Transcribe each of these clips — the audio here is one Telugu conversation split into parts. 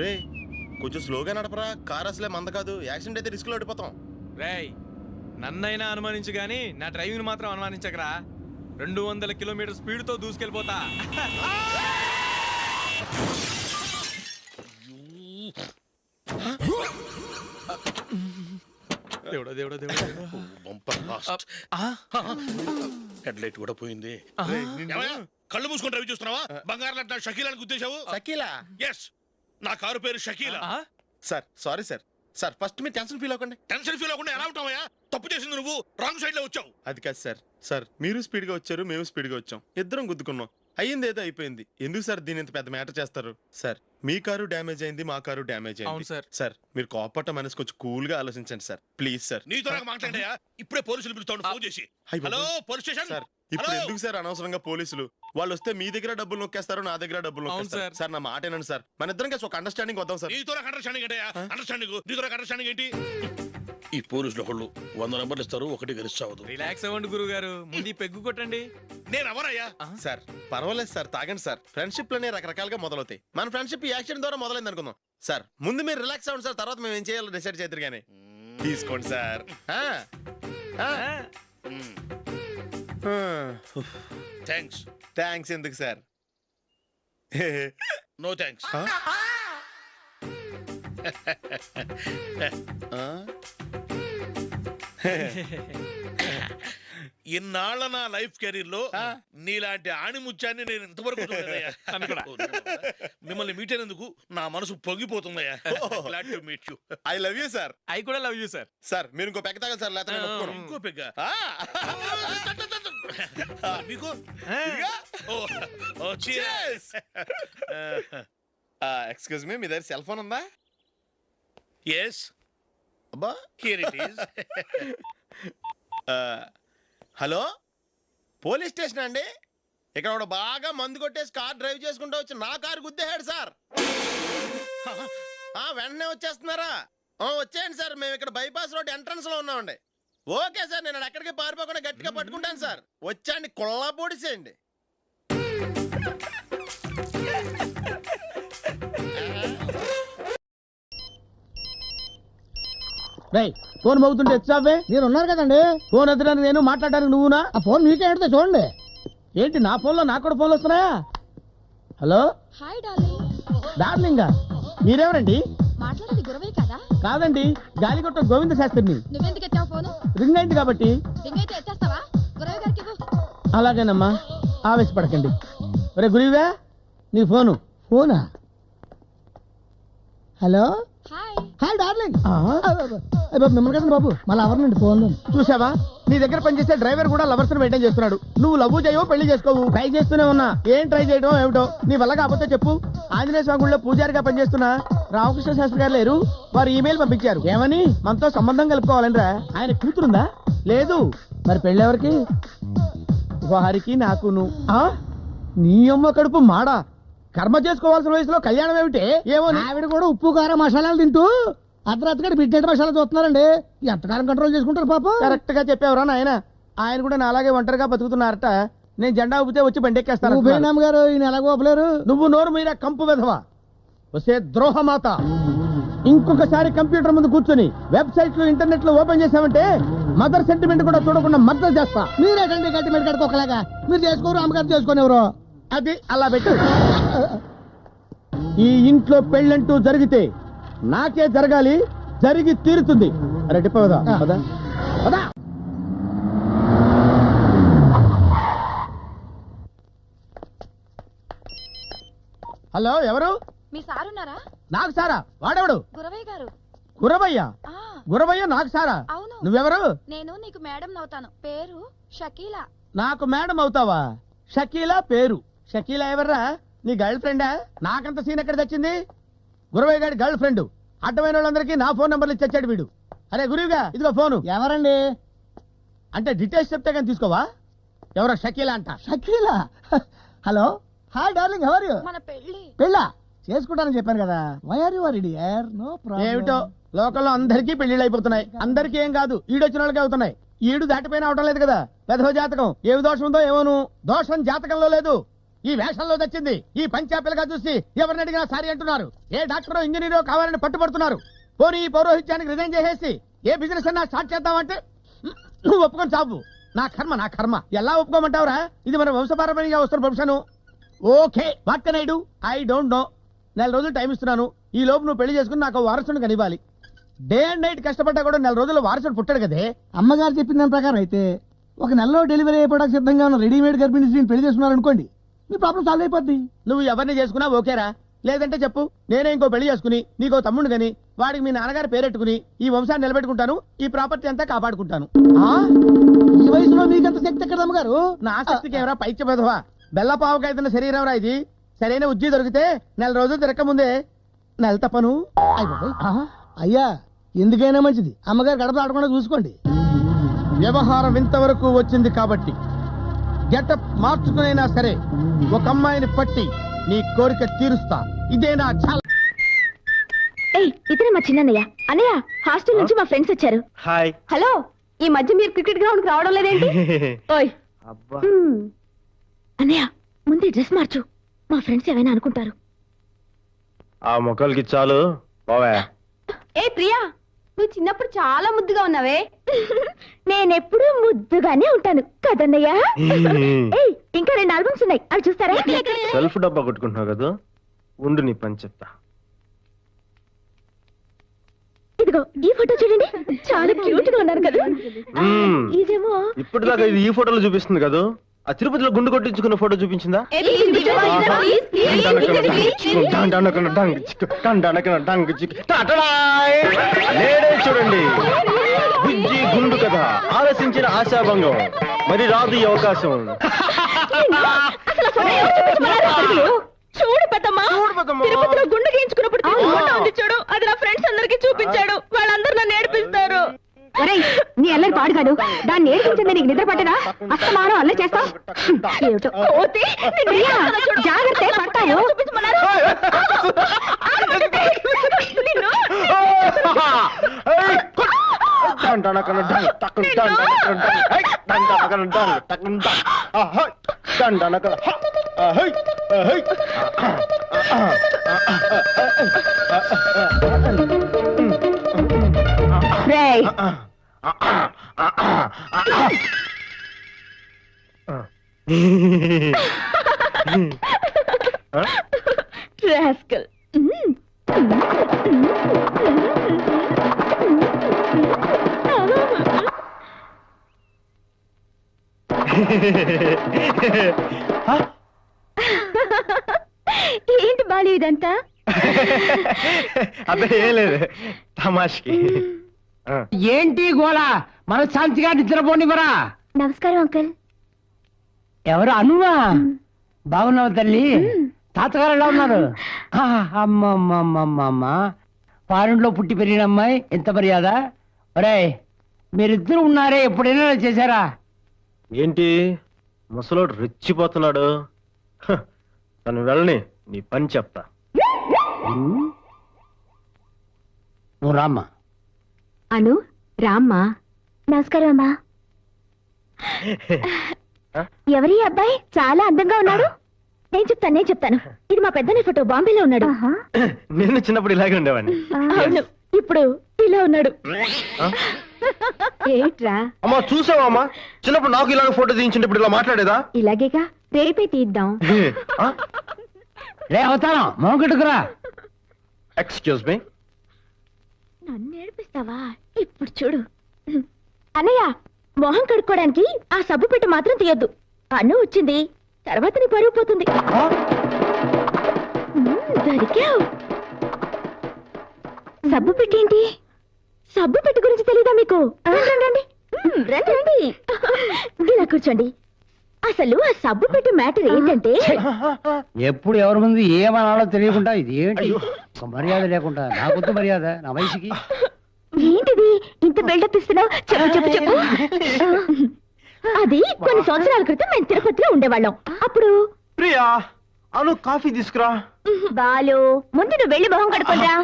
రే కొంచెం స్లోగా నడపరా, కార్ అసలే మంద కాదు, యాక్సిడెంట్ అయితే రిస్క్ లో ఓడిపోతాం. రేయ్ నన్నైనా అనుమానించు గాని నా డ్రైవింగ్ మాత్రం అనుమానించకరా. 200 కిలోమీటర్ స్పీడ్ తో దూసుకెళ్ళిపోతా. దేవుడా దేవుడా దేవుడా. హెడ్ లైట్ కూడా పోయింది. కళ్ళు మూసుకొని డ్రైవ్ చూస్తున్నావా? బంగారం లాంటి షకీలాని గుద్దేశావు. షకీలా? ఎస్, నా కారు పేరు Shakeela. Sir sorry sir. Sir first మీరు టెన్షన్ ఫీల్ అవ్వకండి. టెన్షన్ ఫీల్ అవ్వకుండా ఎలా ఉంటావయ్యా? తప్పు చేసింది నువ్వు, రాంగ్ సైడ్ లో వచ్చావు. అది కాదు సార్. సార్ మీరు స్పీడ్ గా వచ్చారు, మేము స్పీడ్ గా వచ్చాం, ఇద్దరం గుద్దుకున్నాం. అయ్యింది ఏదో అయిపోయింది. ఎందుకు సార్ దీని ఇంత పెద్ద మ్యాటర్ చేస్తారు? సార్ మీ కారు డ్యామేజ్ అయింది, మా కారు డ్యామేజ్ అయింది. సార్ మీరు కోపట్ట మనసు కొంచెం కూల్ గా ఆలోచించండి సార్, ప్లీజ్ సార్. నీతో నాకు మాట్లాడాయా? ఇప్పుడే పోలీసులు పిలుస్తాను, ఫోన్ చేసి. Hello police station. సార్ ఇప్పుడు ఎందుకు సార్ అనవసరంగా పోలీసులు? వాళ్ళు వస్తే మీ దగ్గర డబ్బులు నొక్కేస్తారు, నా దగ్గర డబ్బులు నొక్కేస్తారు. సార్ నా మాట ఏనండి సార్, మన ఇద్దరం కలిసి ఒక అండర్స్టాండింగ్ వద్దాం సార్. నీతో నాకు అండర్స్టాండింగ్ ఏంటయ్యా? అండర్స్టాండింగ్ నీతో నాకు అండర్స్టాండింగ్ ఏంటి? ఈ పోలీసులు ఒకళ్ళు 100 నెంబర్లు ఇస్తారు, ఒకటి గెలుస్తావదు. రిలాక్స్ అవ్వండి గురువు గారు, ముందు పెగ్గు కొట్టండి. నేను ఎవరయ్యా? సార్ పర్వాలేదు సార్, తాగండి సార్. ఫ్రెండ్షిప్ లోనే రకరకాలుగా మొదలవుతాయి. మన ఫ్రెండ్షిప్ ఈ యాక్సిడెంట్ ద్వారా మొదలైంది అనుకుందాం. సార్ ముందు మీరు రిలాక్స్ అవ్వండి సార్, తర్వాత మేము ఏం చేయాలో డిసైడ్ చేద్దరు కానీ. తీసుకోండి సార్. థ్యాంక్స్. థ్యాంక్స్ ఎందుకు సార్? No thanks. ఇన్నాళ్ళ నా లైఫ్ కెరీర్ లో నీలాంటి ఆణిముత్యాన్ని నేను ఇంతవరకు చూడలేదయ్యా. మిమ్మల్ని మీట్ అయినందుకు నా మనసు పొంగిపోతుందయ్యా. Glad to meet you. I love you sir. I కూడా లవ్ యూ సార్. సార్ మీరు ఇంకో పెగ్గ తాగండి సార్, లేకపోతే నేను ఒప్పుకోను. ఇంకో పెగ్గ మీకు? ఎక్స్క్యూజ్ మీ, మీ దగ్గర సెల్ ఫోన్ ఉందా? ఎస్, అబ్బా here it is. Hello, police station అండి. ఇక్కడ ఒకడు బాగా మందు కొట్టేసి కార్ డ్రైవ్ చేసుకుంటూ వచ్చి నా కారు గుద్దేశాడు సార్. వెంటనే వచ్చేస్తున్నారా? వచ్చేయండి సార్, మేము ఇక్కడ బైపాస్ రోడ్ ఎంట్రన్స్ లో ఉన్నామండి. ఓకే సార్, నేను ఎక్కడికి పారిపోకుండా గట్టిగా పట్టుకుంటాను సార్. వచ్చాండి, కుళ్ళ పొడిసేయండి. ఫోన్ మోగుతుంటే ఎత్తావే? నేను ఉన్నారు కదండి. ఫోన్ ఎత్తడానికి నేను, మాట్లాడడానికి నువ్వునా? ఆ ఫోన్ మీకే ఎడితే చూడండి. ఏంటి నా ఫోన్ లో నాకు కూడా ఫోన్లు వస్తున్నాయా? Hello, hi darling. డార్లింగా? మీరెవరండి? మాట్లాడేది గురవే కదా? కాదండి, గాలికొట్ట గోవింద శాస్త్రిని. నువ్వెందుకు ఎత్తావు ఫోను? రింగ్ అయింది కాబట్టి. రింగ్ అయితే ఎత్తేస్తావా? గురవే గారికి ఇవ్వు. అలాగేనమ్మా, ఆవేశపడకండి. ఒరే గురువే, నీ ఫోను. ఫోనా? Hello, hi. Hi darling. మిమ్మల్ని కదా బాబు, మళ్ళీ ఎవరినండి ఫోన్ చూసావా? నీ దగ్గర పనిచేసే డ్రైవర్ కూడా లవర్స్ మెయింటైన్ చేస్తున్నాడు. నువ్వు లవ్ చేయవో పెళ్లి చేసుకోవు. ట్రై చేస్తూనే ఉన్నా. ఏం ట్రై చేయడం ఏమిటో. నీ వల్ల కాకపోతే చెప్పు. ఆంజనేయ స్వామి గుళ్ళో పూజారిగా పనిచేస్తున్నా రామకృష్ణ శాస్త్రి గారు లేరు, వారు ఈమెయిల్ పంపించారు. ఏమని? మనతో సంబంధం కలుపుకోవాలనిరా. ఆయన కూతురుందా? లేదు. మరి పెళ్ళెవరికి? వారికి నాకును. నీ అమ్మ కడుపు మాడా. కర్మ చేసుకోవాల్సిన వయసులో కళ్యాణం ఏమిటి? ఏమో. ఆవిడ కూడా ఉప్పు కారం మసాలాలు తింటూ అర్ధరాత్రి బిడ్డెట్ మసాలా చూస్తున్నారండి. ఎంతకాలం కంట్రోల్ చేసుకుంటారు పాప. కరెక్ట్ గా చెప్పావురా నాయన. ఆయన కూడా నా అలాగే ఒంటరిగా బతుకుతున్నారట. నేను జెండా ఊపితే వచ్చి బండెక్కేస్తాను. గారు ఈయన ఎలాగో ఒప్పలేరు. నువ్వు నోరు మీరా కంపు వెధవా. వస్తే ద్రోహమాత. ఇంకొకసారి కంప్యూటర్ ముందు కూర్చొని వెబ్సైట్లు ఇంటర్నెట్ లో ఓపెన్ చేసామంటే మదర్ సెంటిమెంట్ కూడా చూడకుండా మద్దతు చేస్తా. మీరేటండి గట్టి మీద కట్టుకోకలాగా. మీరు చేసుకోరు, అమ్మగారు చేసుకునేవరు. అది అలా పెట్టు. ఈ ఇంట్లో పెళ్ళంటూ జరిగితే నాకే జరగాలి, జరిగి తీరుతుంది. అరే డిపోదా. హలో, ఎవరు? మీ సారున్నారా? నాకు సారా? వాడెవడు? గురవయ్య గారు. గురవయ్య? గురవయ్య నాకు సారా? అవును. నువ్వెవరు? నేను నీకు మేడం అవుతాను. పేరు షకీలా. నాకు మేడం అవుతావా? షకీలా పేరు. షకీలా ఎవర్రా? నీ గర్ల్ ఫ్రెండా? నాకంత సీన్ ఎక్కడ తెచ్చింది? గురవయ్య గారి గర్ల్ ఫ్రెండ్. అడ్డమైన వాళ్ళందరికీ నా ఫోన్ నెంబర్లు ఇచ్చాడు వీడు. అరే గురువుగా, ఇదిగో ఫోను. ఎవరండి అంటే డీటెయిల్స్ చెప్తే కానీ తీసుకోవా? ఎవరో షకీలా అంట. Shakeela? Hello, hi darling, how are you? మన పెళ్లి. పెళ్ళా చేసుకుంటానని చెప్పాను కదా. వై ఆర్ యు వరీడ్ యార్? No problem. ఏమిటో లోకల్లో అందరికీ పెళ్లిళ్ళు అయిపోతున్నాయి. అందరికీ ఏం కాదు, ఈడొచ్చిన వాళ్ళకి అవుతున్నాయి. ఈడు దాటిపోయినా అవటం లేదు కదా. పెద్ద జాతకం ఏమి దోషం ఉందో ఏమోను. దోషం జాతకంలో లేదు, ఈ వేషంలో తెచ్చింది ఈ పంచాపిల్లగా చూసి ఎవరిని అడిగినా సారీ అంటున్నారు. ఏ డాక్టరో ఇంజనీరో కావాలని పట్టుబడుతున్నారు. పోనీ ఈ పౌరోహిత్యానికి రిజైన్ చేసేసి ఏ బిజినెస్ అన్నా స్టార్ట్ చేద్దామంటే నువ్వు ఒప్పుకొని చావు. నా కర్మ ఎలా ఒప్పుకోమంటావురా? ఇది మన వంశపారంపర్యంగా వస్తున్న profession. Okay, what can I do? I don't know. 4 రోజులు టైం ఇస్తున్నాను. ఈ లోపు నువ్వు పెళ్లి చేసుకుని నాకు వారసుని కనివ్వాలి. డే అండ్ నైట్ కష్టపడ్డా కూడా 4 రోజుల్లో వారసుడు పుట్టాడు కదే. అమ్మగారు చెప్పిన దాని ప్రకారం అయితే ఒక నెలలో డెలివరీ అయిపోవడానికి సిద్ధంగా ఉన్న రెడీమేడ్ గర్భిణీ స్త్రీని పెళ్లి చేసుకున్నారు అనుకోండి, మీ ప్రాబ్లం సాల్వ్ అయిపోద్ది. నువ్వు ఎవరిని చేసుకున్నా ఓకేరా? లేదంటే చెప్పు, నేనే ఇంకో పెళ్లి చేసుకుని నీకో తమ్ముడు గని వాడికి మీ నాన్నగారు పేరెట్టుకుని ఈ వంశాన్ని నిలబెట్టుకుంటాను, ఈ ప్రాపర్టీ అంతా కాపాడుకుంటాను. ఈ వయసులో మీకంత శక్తి ఎక్కడ అమ్మగారు? నా శక్తికి ఎవరా పైచ్య పెదవా? బెల్లపావుకైతున్న శరీరం రా ఇది. సరైన ఉజ్జి దొరికితే 4 రోజులు తిరగకముందే నెల తప్పను. అయ్యా, ఎందుకైనా మంచిది అమ్మగారు గడప ఆడకుండా చూసుకోండి. వ్యవహారం ఇంతవరకు వచ్చింది కాబట్టి గెటప్ మార్చుకునైనా సరే ఒక అమ్మాయిని పట్టి నీ కోరిక తీరుస్తా. ఇదే నా చాలా. ఇతనే మా చిన్నయ్య. అన్నయ్య, హాస్టల్ నుంచి మా ఫ్రెండ్స్ వచ్చారు. హాయ్. హలో, ఈ మధ్య మీరు క్రికెట్ గ్రౌండ్ కి రావడం లేదేంటి? ఓయ్ అబ్బా, అన్నయ్య, ముందే డ్రెస్ మార్చు, మా ఫ్రెండ్స్ ఏమైనా అనుకుంటారు. ఆ మొక్కలకి చాలు బావా. ఏ ప్రియా, నువ్వు చిన్నప్పుడు చాలా ముద్దుగా ఉన్నావే. నేనెప్పుడు ముద్దుగానే ఉంటాను కదన్నయ్య. ఏయ్, ఇంకా 2 ఆల్బమ్స్ ఉన్నాయి, అవి చూస్తారా? సెల్ఫ్ డబ్బా కొట్టుకుంటున్నావు కదా, ఉండు నీ పని చెప్తా. ఇదిగో ఈ ఫోటో చూడండి, చాలా క్యూట్ గా ఉన్నారు కదా. ఇదేమో ఇప్పుడు దాకా ఇది ఈ ఫోటోలో చూపిస్తుంది కదా, ఆ తిరుపతిలో గుండు కొట్టించుకున్న ఫోటో చూపించిందా? లేడే చూడండి, బుజ్జి గుండు కథ, ఆలోచించిన ఆశాభంగం, మరి రాదు ఈ అవకాశం. చూడు పెద్దమ్మా, తిరుపతిలో గుండె గీయించుకున్నప్పుడు ఫోటో ఉంది చూడు, అది నా ఫ్రెండ్స్ అందరికి చూపించాడు. వాళ్ళందరూ నన్ను ఏడిపిస్తారు. నీ అల్లరి పాడుగాడు, దాన్ని ఏడిపించింది నీకు నిద్ర పట్టదా? అస్తమానం అల్లరి చేస్తావు. జాగ్రత్త, పడతాను. రాస్కల్. ఏంటి బాలు ఇదంతా? అదే ఏం లేదు, తమాష్కి. ఏంటి గోళ? మనశ్శాంతిగా నిద్రపోనివరా? నమస్కారం అంకుల్. ఎవరు? అనువా? బాగున్నావు తల్లి? తాతగారు ఎలా ఉన్నారు? అమ్మమ్మమ్మమ్మ, పారింట్లో పుట్టి పెరిగిన అమ్మాయి, ఎంత మర్యాద. ఒరే, మీరిద్దరు ఉన్నారే, ఎప్పుడైనా చేశారా? ఏంటి ముసలోడు రెచ్చిపోతున్నాడు? తను వెళ్ళని, నీ పని చెప్తా. నువ్వు రామ్మా. అను, రామ్మా. నమస్కారం అమ్మా. ఎవరి అబ్బాయి? చాలా అందంగా ఉన్నాడు. నేను చెప్తాను. ఇది మా పెద్దనే ఫోటో, బాంబేలో ఉన్నాడు. నేను చిన్నప్పుడు ఇలాగే ఉండేవాడిని. అవును, ఇప్పుడు ఇలా ఉన్నాడు. ఏట్రా? అమ్మా చూసావా అమ్మా, చిన్నప్పుడు నాకు ఇలాగ ఫోటో తీయించుంటే ఇప్పుడు ఇలా మాట్లాడేదా? ఇలాగేగా, రేపే తీద్దాం. రే అవుతాను, మోగట్టుకురా. Excuse me. నన్ను ఏడిపిస్తావా? ఇప్పుడు చూడు అన్నయ్య, మొహం కడుక్కోవడానికి ఆ సబ్బు పెట్టు మాత్రం తీయొద్దు. అన్ను వచ్చింది, తర్వాత నీ పరుగు పోతుంది. దొరికావు. సబ్బు పెట్టేంటి? సబ్బు పెట్టు గురించి తెలీదా మీకు? రండి రండి, ఇలా కూర్చోండి. అసలు ఆ సబ్బు పెట్టు మ్యాటర్ ఏంటంటే, ఎప్పుడు ఎవరి ముందు ఏమనాలో తెలియకుండా ఇది ఏంటి మర్యాద లేకుండా, నాకొద్దు మర్యాద, నా వయసుకి. ఏంటిది ఇంత బిల్డప్ ఇస్తున్నావు? చెప్పు. అది కొన్ని సంవత్సరాల క్రితం మేము తిరుపతిలో ఉండేవాళ్ళం. అప్పుడు ప్రియా, అను కాఫీ తీసుకురా. బాలు, ముందు నువ్వు వెళ్ళి మొహం కడుకోరా.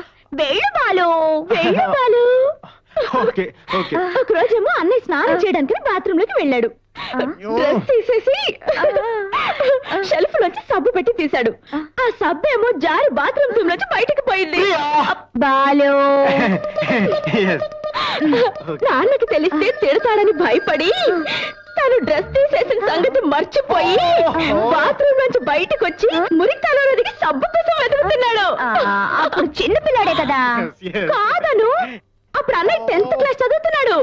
వెళ్ళు బాలు, వెళ్ళు బాలు. Okay okay. ఒక రోజేమో అన్నయ్య స్నానం చేయడానికి బాత్రూమ్ లోకి వెళ్ళాడు. డ్రెస్ తీసేసి షెల్ఫ్ లోంచి సబ్బు పెట్టి తీశాడు. ఆ సబ్బు ఏమో జారి బాత్రూమ్ రూమ్ లోంచి బయటకు పోయింది. బాలో Yes. నాన్నకి తెలిస్తే తిడతాడని భయపడి తను డ్రెస్ తీసేసిన సంగతి మర్చిపోయి బాత్రూమ్ నుంచి బయటకు వచ్చి మురికాలో దిగి సబ్బు కోసం వెతుకుతున్నాడు. అప్పుడు చిన్న పిల్లాడే కదా. Yes, yes. కాదను, అప్పుడు అన్నయ్య 10th క్లాస్ చదువుతున్నాడు.